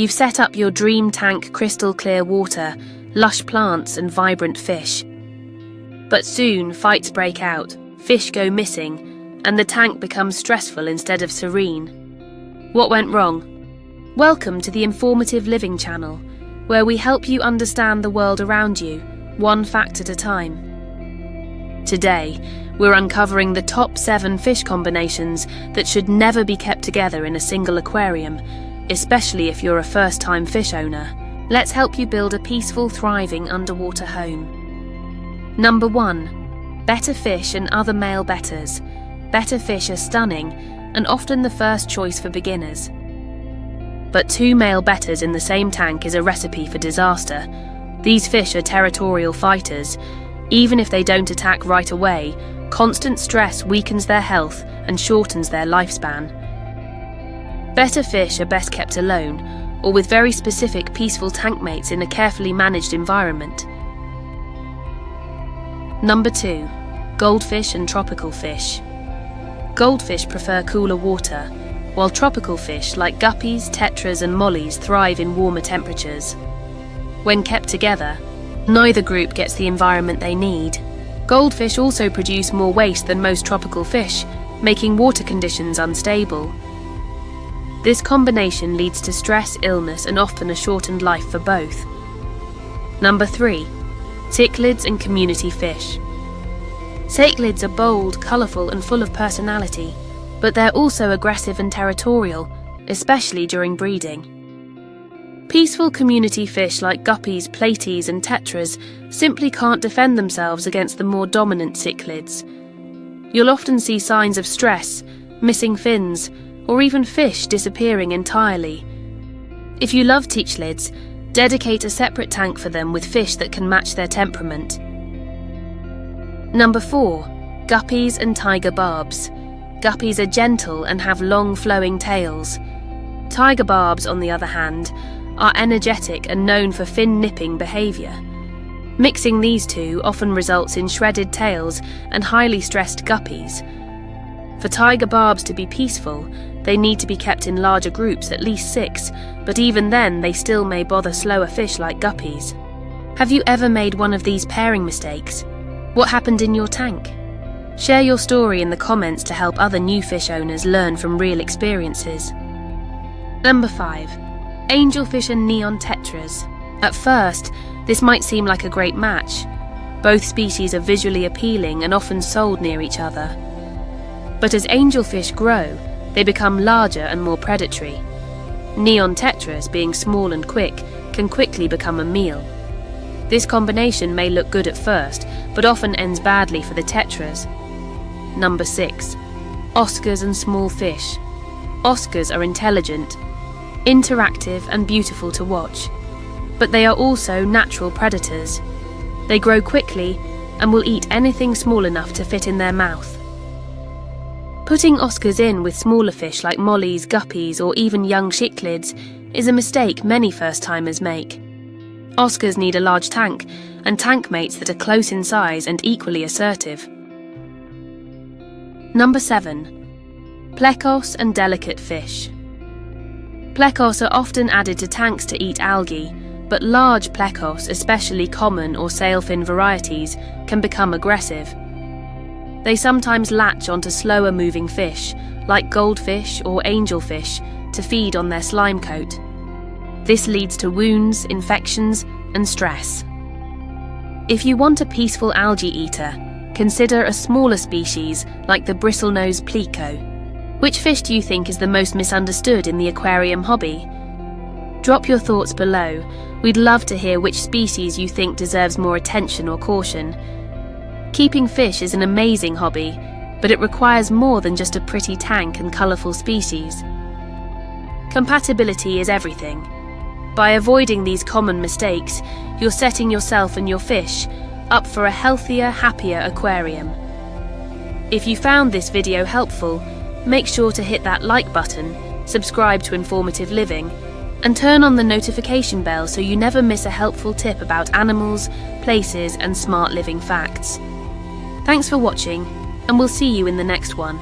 You've set up your dream tank, crystal clear water, lush plants and vibrant fish. But soon fights break out, fish go missing, and the tank becomes stressful instead of serene. What went wrong? Welcome to the Informative Living channel, where we help you understand the world around you, one fact at a time. Today, we're uncovering the top 7 fish combinations that should never be kept together in a single aquarium, especially if you're a first-time fish owner. Let's help you build a peaceful, thriving underwater home. Number 1. Betta fish and other male bettas. Betta fish are stunning and often the first choice for beginners. But 2 male bettas in the same tank is a recipe for disaster. These fish are territorial fighters. Even if they don't attack right away, constant stress weakens their health and shortens their lifespan. Betta fish are best kept alone, or with very specific peaceful tank mates in a carefully managed environment. Number 2. Goldfish and tropical fish. Goldfish prefer cooler water, while tropical fish like guppies, tetras and mollies thrive in warmer temperatures. When kept together, neither group gets the environment they need. Goldfish also produce more waste than most tropical fish, making water conditions unstable. This combination leads to stress, illness and often a shortened life for both. Number 3. Cichlids and community fish. Cichlids are bold, colourful and full of personality, but they're also aggressive and territorial, especially during breeding. Peaceful community fish like guppies, platies and tetras simply can't defend themselves against the more dominant cichlids. You'll often see signs of stress, missing fins, or even fish disappearing entirely. If you love cichlids, dedicate a separate tank for them with fish that can match their temperament. Number 4. Guppies and tiger barbs. Guppies are gentle and have long flowing tails. Tiger barbs, on the other hand, are energetic and known for fin-nipping behaviour. Mixing these two often results in shredded tails and highly stressed guppies. For tiger barbs to be peaceful, they need to be kept in larger groups, at least 6, but even then they still may bother slower fish like guppies. Have you ever made one of these pairing mistakes? What happened in your tank? Share your story in the comments to help other new fish owners learn from real experiences. Number 5. Angelfish and neon tetras. At first, this might seem like a great match. Both species are visually appealing and often sold near each other. But as angelfish grow, they become larger and more predatory. Neon tetras, being small and quick, can quickly become a meal. This combination may look good at first, but often ends badly for the tetras. Number 6. Oscars and small fish. Oscars are intelligent, interactive and beautiful to watch, but they are also natural predators. They grow quickly and will eat anything small enough to fit in their mouth. Putting Oscars in with smaller fish like mollies, guppies or even young cichlids is a mistake many first-timers make. Oscars need a large tank and tank mates that are close in size and equally assertive. Number 7. Plecos and delicate fish. Plecos are often added to tanks to eat algae, but large plecos, especially common or sailfin varieties, can become aggressive. They sometimes latch onto slower moving fish, like goldfish or angelfish, to feed on their slime coat. This leads to wounds, infections, and stress. If you want a peaceful algae eater, consider a smaller species like the bristlenose pleco. Which fish do you think is the most misunderstood in the aquarium hobby? Drop your thoughts below. We'd love to hear which species you think deserves more attention or caution. Keeping fish is an amazing hobby, but it requires more than just a pretty tank and colourful species. Compatibility is everything. By avoiding these common mistakes, you're setting yourself and your fish up for a healthier, happier aquarium. If you found this video helpful, make sure to hit that like button, subscribe to Informative Living, and turn on the notification bell so you never miss a helpful tip about animals, places, and smart living facts. Thanks for watching, and we'll see you in the next one.